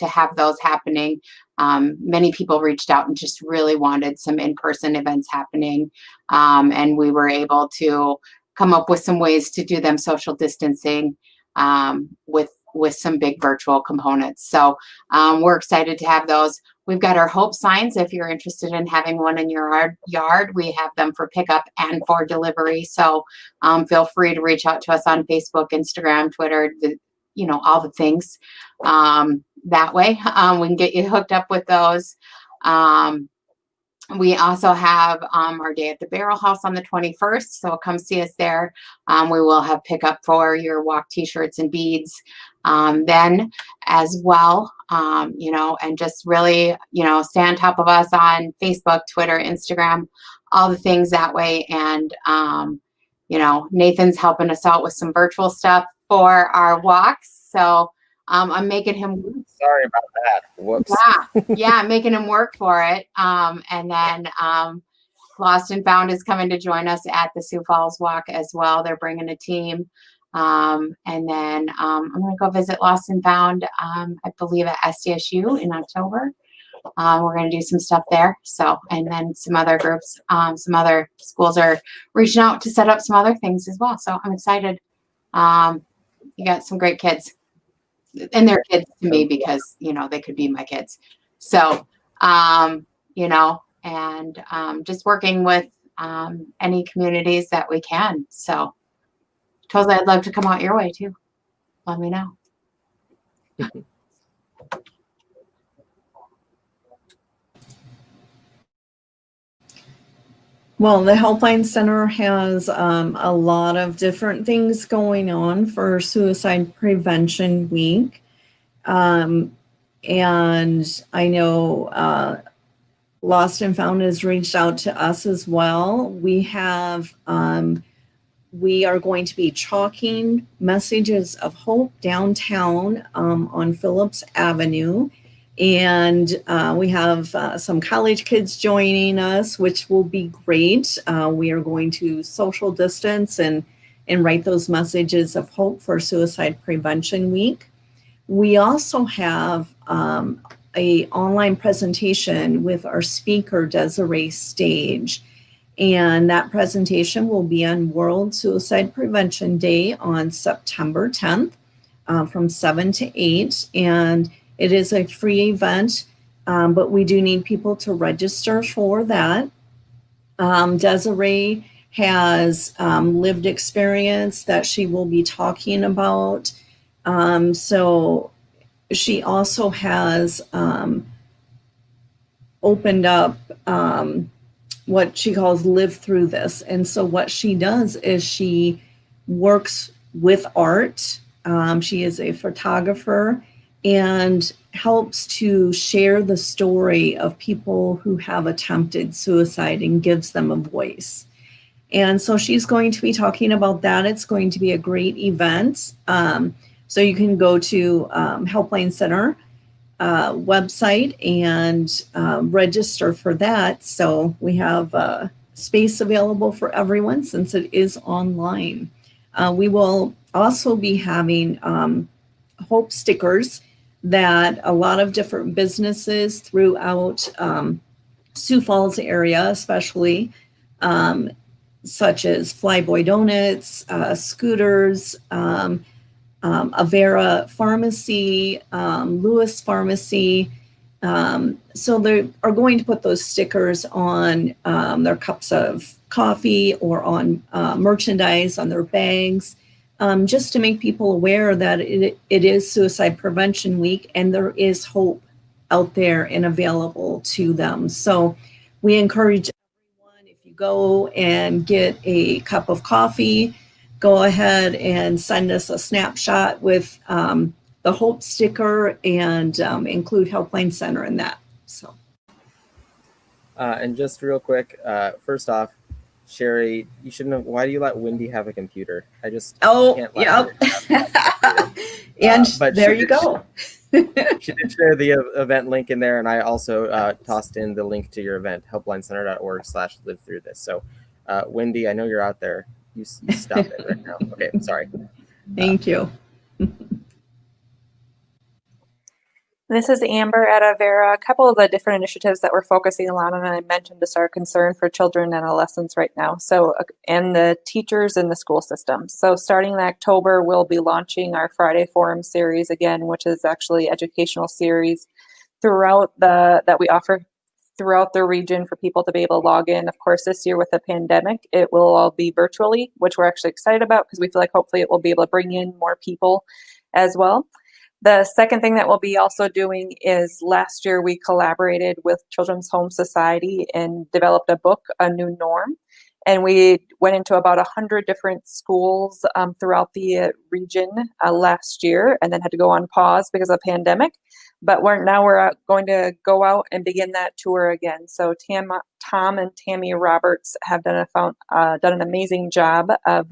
to have those happening. Many people reached out and just really wanted some in-person events happening. And we were able to come up with some ways to do them social distancing with some big virtual components. So we're excited to have those. We've got our Hope signs. If you're interested in having one in your yard, we have them for pickup and for delivery. So feel free to reach out to us on Facebook, Instagram, Twitter, all the things. That way we can get you hooked up with those. We also have our day at the Barrel House on the 21st, so come see us there. We will have pickup for your walk t-shirts and beads then as well, and just really, stay on top of us on Facebook, Twitter, Instagram, all the things that way. And, Nathan's helping us out with some virtual stuff for our walks. So I'm making him. Sorry about that. Whoops. Yeah, I'm making him work for it. And then Lost and Found is coming to join us at the Sioux Falls Walk as well. They're bringing a team. And then I'm going to go visit Lost and Found, I believe at SDSU in October. We're going to do some stuff there. So, and then some other groups, some other schools are reaching out to set up some other things as well. So I'm excited. You got some great kids. And they're kids to me because, they could be my kids. So, and just working with any communities that we can. So, Tosa, I'd love to come out your way too. Let me know. Well, the Helpline Center has a lot of different things going on for Suicide Prevention Week. And I know Lost and Found has reached out to us as well. We have, we are going to be chalking messages of hope downtown on Phillips Avenue. And we have some college kids joining us, which will be great. We are going to social distance and write those messages of hope for Suicide Prevention Week. We also have a online presentation with our speaker, Desiree Stage. And that presentation will be on World Suicide Prevention Day on September 10th from 7 to 8. And it is a free event, but we do need people to register for that. Desiree has lived experience that she will be talking about. So she also has opened up what she calls Live Through This. And so what she does is she works with art. She is a photographer and helps to share the story of people who have attempted suicide and gives them a voice. And so she's going to be talking about that. It's going to be a great event. So you can go to Helpline Center website and register for that. So we have space available for everyone since it is online. We will also be having hope stickers that a lot of different businesses throughout Sioux Falls area, especially, such as Flyboy Donuts, Scooters, Avera Pharmacy, Lewis Pharmacy. So they are going to put those stickers on their cups of coffee or on merchandise on their bags. Just to make people aware that it is Suicide Prevention Week and there is hope out there and available to them. So we encourage everyone, if you go and get a cup of coffee, go ahead and send us a snapshot with the hope sticker and include Helpline Center in that. So. And just real quick, first off, Sheri, you shouldn't have. Why do you let Wendy have a computer? I just can't let her have And but there you go. She did share the event link in there, and I also tossed in the link to your event, helplinecenter.org/live through this. So, Wendy, I know you're out there. You stop it right now. Okay, sorry. Thank you. This is Amber at Avera. A couple of the different initiatives that we're focusing on, and I mentioned just our concern for children and adolescents right now. So, and the teachers in the school system. So, starting in October, we'll be launching our Friday Forum series again, which is actually educational series throughout that we offer throughout the region for people to be able to log in. Of course, this year with the pandemic, it will all be virtually, which we're actually excited about because we feel like hopefully it will be able to bring in more people as well. The second thing that we'll be also doing is last year we collaborated with Children's Home Society and developed a book, A New Norm. And we went into about 100 different schools throughout the region last year and then had to go on pause because of the pandemic. But we're going to go out and begin that tour again. So Tom and Tammy Roberts have done an amazing job of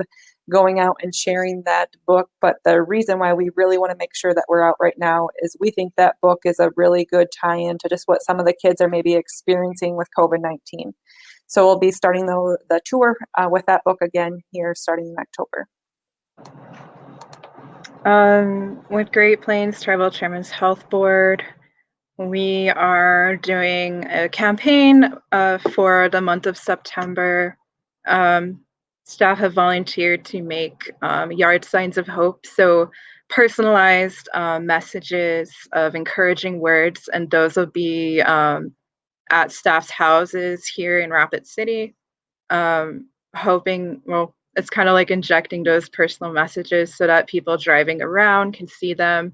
going out and sharing that book. But the reason why we really want to make sure that we're out right now is we think that book is a really good tie-in to just what some of the kids are maybe experiencing with COVID-19. So we'll be starting the tour with that book again here starting in October. With Great Plains Tribal Chairman's Health Board, we are doing a campaign for the month of September. Staff have volunteered to make yard signs of hope, so personalized messages of encouraging words, and those will be at staff's houses here in Rapid City, hoping, well, it's kind of like injecting those personal messages so that people driving around can see them.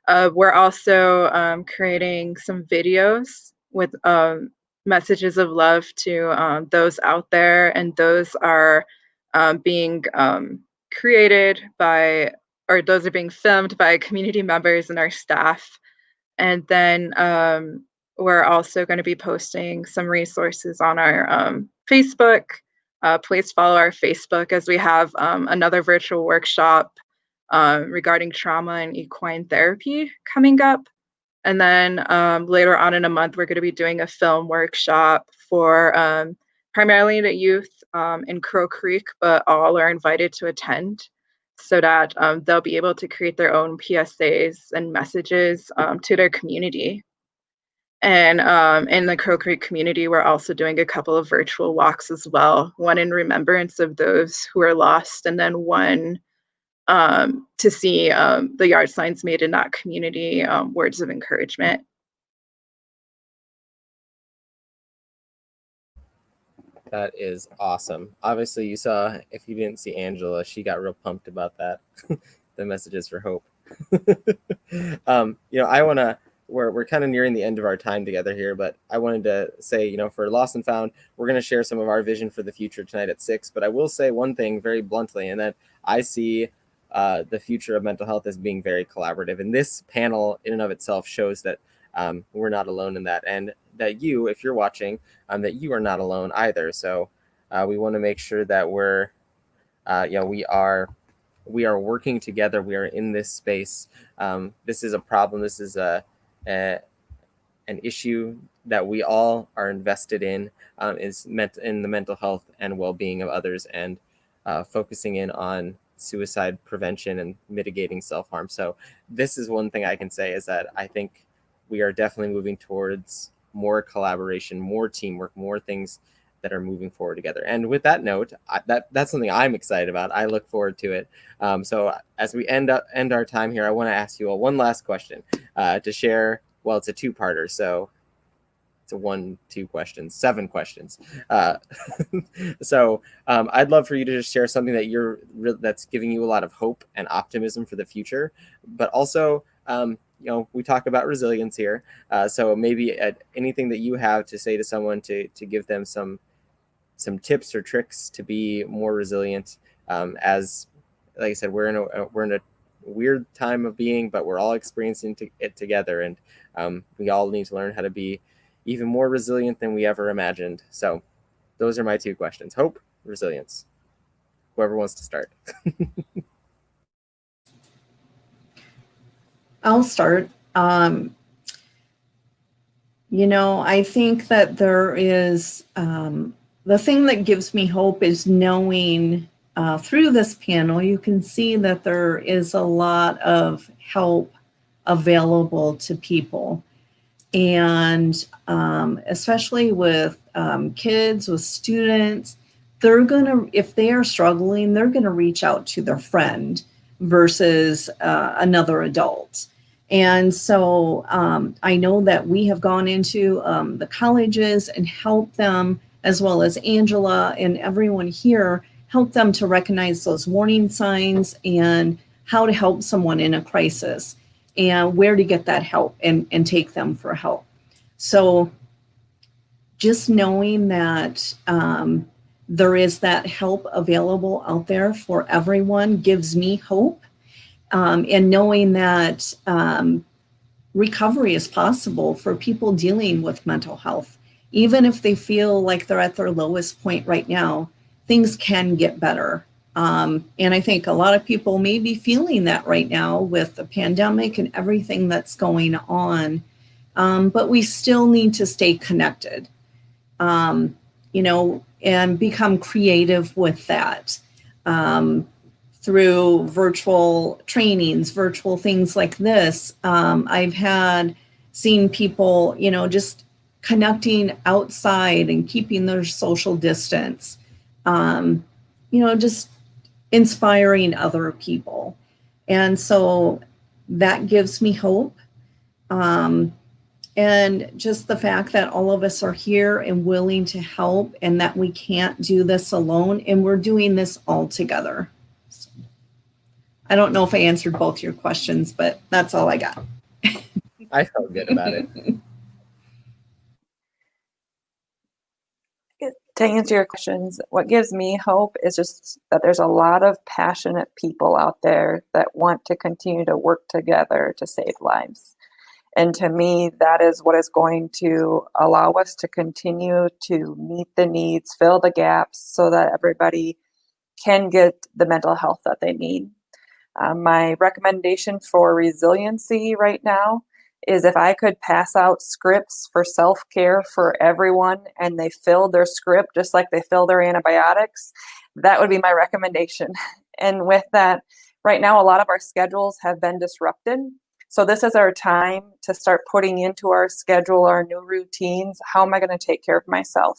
We're also creating some videos with messages of love to those out there, and those are being created by, or those are being filmed by community members and our staff. And then we're also going to be posting some resources on our Facebook. Please follow our Facebook as we have another virtual workshop regarding trauma and equine therapy coming up. And then later on in a month, we're going to be doing a film workshop for primarily the youth in Crow Creek, but all are invited to attend so that they'll be able to create their own PSAs and messages to their community. And in the Crow Creek community, we're also doing a couple of virtual walks as well, one in remembrance of those who are lost, and then one to see the yard signs made in that community, words of encouragement. That is awesome. Obviously, you saw, if you didn't see Angela, she got real pumped about that. The messages for hope. I want to, we're kind of nearing the end of our time together here, but I wanted to say, for Lost and Found, we're going to share some of our vision for the future tonight at 6. But I will say one thing very bluntly, and that I see the future of mental health as being very collaborative. And this panel in and of itself shows that we're not alone in that, and that you, if you're watching, that you are not alone either. So we want to make sure that we are working together. We are in this space. This is a problem. This is an issue that we all are invested in, is meant in the mental health and well-being of others, and focusing in on suicide prevention and mitigating self-harm. So this is one thing I can say, is that I think we are definitely moving towards more collaboration, more teamwork, more things that are moving forward together. And with that note, that's something I'm excited about. I look forward to it. So as we end our time here, I want to ask you all one last question to share. Well, it's a two-parter, so it's a 1-2 questions, 7 questions. So I'd love for you to just share something that that's giving you a lot of hope and optimism for the future, but also we talk about resilience here. So maybe anything that you have to say to someone to give them some tips or tricks to be more resilient. As like I said, we're in a weird time of being, but we're all experiencing it together, and we all need to learn how to be even more resilient than we ever imagined. So those are my 2 questions: hope, resilience. Whoever wants to start. I'll start. I think that there is the thing that gives me hope is knowing through this panel, you can see that there is a lot of help available to people. And especially with kids, with students, they're going to, if they are struggling, they're going to reach out to their friend versus another adult. And so I know that we have gone into the colleges and helped them, as well as Angela and everyone here, help them to recognize those warning signs and how to help someone in a crisis and where to get that help and take them for help. So just knowing that there is that help available out there for everyone gives me hope. And knowing that recovery is possible for people dealing with mental health. Even if they feel like they're at their lowest point right now, things can get better. And I think a lot of people may be feeling that right now with the pandemic and everything that's going on. But we still need to stay connected, and become creative with that. Through virtual trainings, virtual things like this. I've seen people, just connecting outside and keeping their social distance, just inspiring other people. And so that gives me hope. And just the fact that all of us are here and willing to help, and that we can't do this alone, and we're doing this all together. So, I don't know if I answered both your questions, but that's all I got. I felt good about it. To answer your questions, what gives me hope is just that there's a lot of passionate people out there that want to continue to work together to save lives. And to me, that is what is going to allow us to continue to meet the needs, fill the gaps so that everybody can get the mental health that they need. My recommendation for resiliency right now is if I could pass out scripts for self-care for everyone and they fill their script just like they fill their antibiotics, that would be my recommendation. And with that, right now, a lot of our schedules have been disrupted. So this is our time to start putting into our schedule our new routines. How am I going to take care of myself?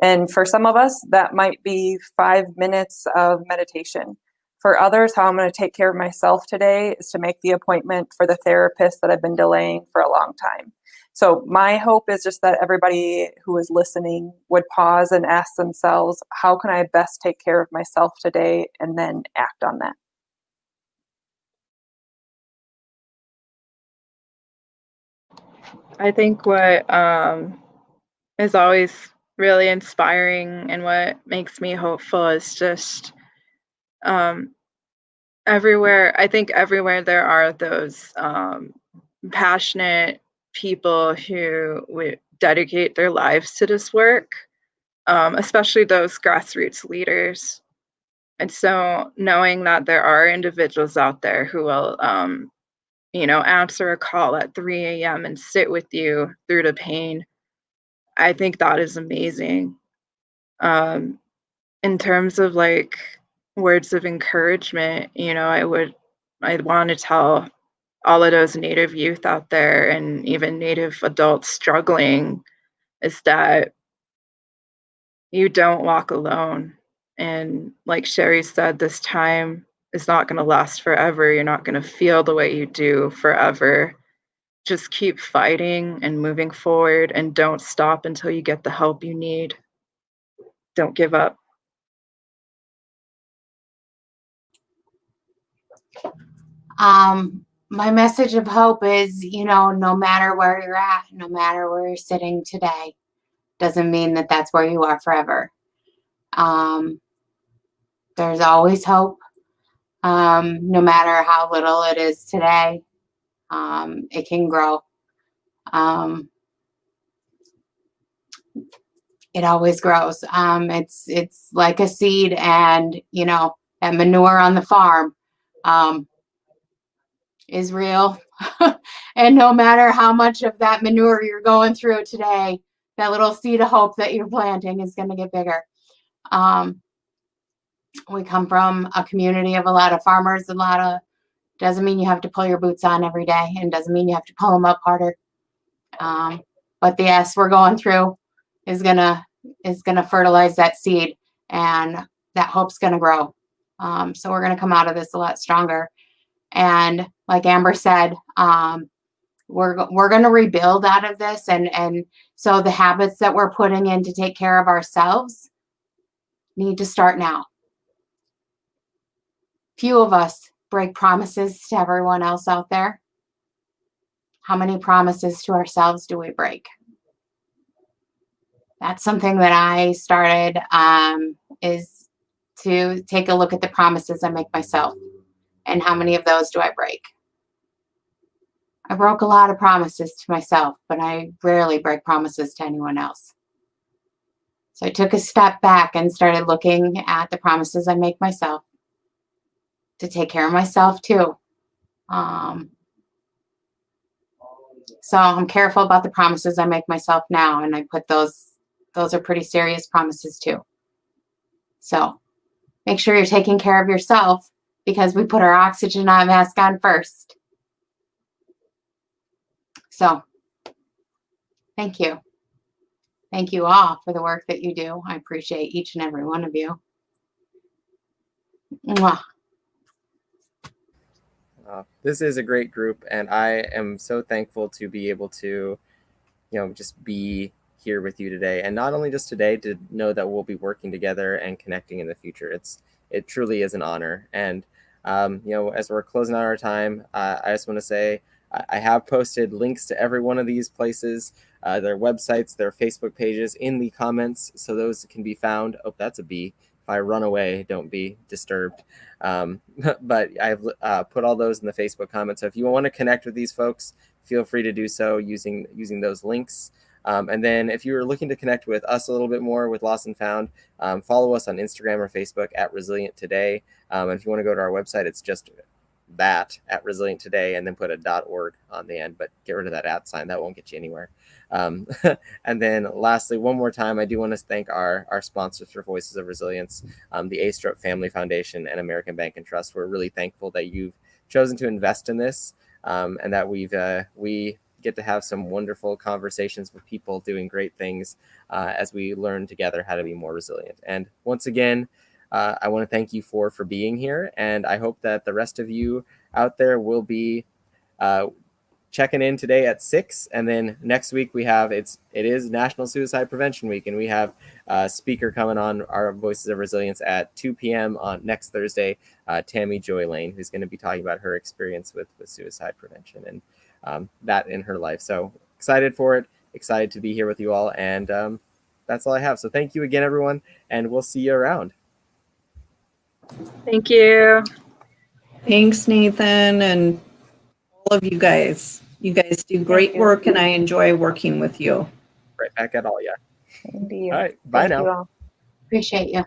And for some of us, that might be 5 minutes of meditation. For others, how I'm going to take care of myself today is to make the appointment for the therapist that I've been delaying for a long time. So my hope is just that everybody who is listening would pause and ask themselves, how can I best take care of myself today, and then act on that. I think what is always really inspiring and what makes me hopeful is just everywhere there are those passionate people who would dedicate their lives to this work, especially those grassroots leaders. And so knowing that there are individuals out there who will answer a call at 3 a.m. and sit with you through the pain, I think that is amazing. In terms of like words of encouragement, I'd want to tell all of those Native youth out there and even Native adults struggling is that you don't walk alone. And like Sheri said, this time is not going to last forever. You're not going to feel the way you do forever. Just keep fighting and moving forward, and don't stop until you get the help you need. Don't give up. My message of hope is, no matter where you're at, no matter where you're sitting today, doesn't mean that that's where you are forever. There's always hope, no matter how little it is today. It can grow. It always grows. It's like a seed, and that manure on the farm is real. And no matter how much of that manure you're going through today, that little seed of hope that you're planting is going to get bigger. We come from a community of a lot of farmers, a lot of Doesn't mean you have to pull your boots on every day, and doesn't mean you have to pull them up harder. But the S we're going through is gonna fertilize that seed, and that hope's gonna grow. So we're gonna come out of this a lot stronger. And like Amber said, we're gonna rebuild out of this, and so the habits that we're putting in to take care of ourselves need to start now. Few of us break promises to everyone else out there. How many promises to ourselves do we break? That's something that I started, is to take a look at the promises I make myself, and how many of those do I break? I broke a lot of promises to myself, but I rarely break promises to anyone else. So I took a step back and started looking at the promises I make myself to take care of myself too. So I'm careful about the promises I make myself now, and I put those are pretty serious promises too. So make sure you're taking care of yourself, because we put our oxygen mask on first. So thank you. Thank you all for the work that you do. I appreciate each and every one of you. Mwah. This is a great group, and I am so thankful to be able to, just be here with you today. And not only just today, to know that we'll be working together and connecting in the future. It truly is an honor. And, as we're closing out our time, I just want to say, I have posted links to every one of these places, their websites, their Facebook pages in the comments, so those can be found. Oh, that's a bee. If I run away, don't be disturbed. But I've put all those in the Facebook comments. So if you want to connect with these folks, feel free to do so using those links. And then if you're looking to connect with us a little bit more with Lost and Found, follow us on Instagram or Facebook at Resilient Today. And if you want to go to our website, it's just that at Resilient Today, and then put a .org on the end, but get rid of that @ sign. That won't get you anywhere. And then lastly, one more time, I do want to thank our sponsors for Voices of Resilience, the A-Stroke Family Foundation and American Bank and Trust. We're really thankful that you've chosen to invest in this, and that we get to have some wonderful conversations with people doing great things as we learn together how to be more resilient. And once again, I want to thank you for being here, and I hope that the rest of you out there will be checking in today at 6, and then next week it is National Suicide Prevention Week, and we have a speaker coming on our Voices of Resilience at 2 p.m. on next Thursday, Tammy Joy Lane, who's going to be talking about her experience with suicide prevention and that in her life. So excited for it, excited to be here with you all, and that's all I have. So thank you again, everyone, and we'll see you around. Thank you. Thanks, Nathan, and all of you guys. You guys do great work, and I enjoy working with you. Right back at all, yeah. Indeed. All right, bye Thank now. you all. Appreciate you.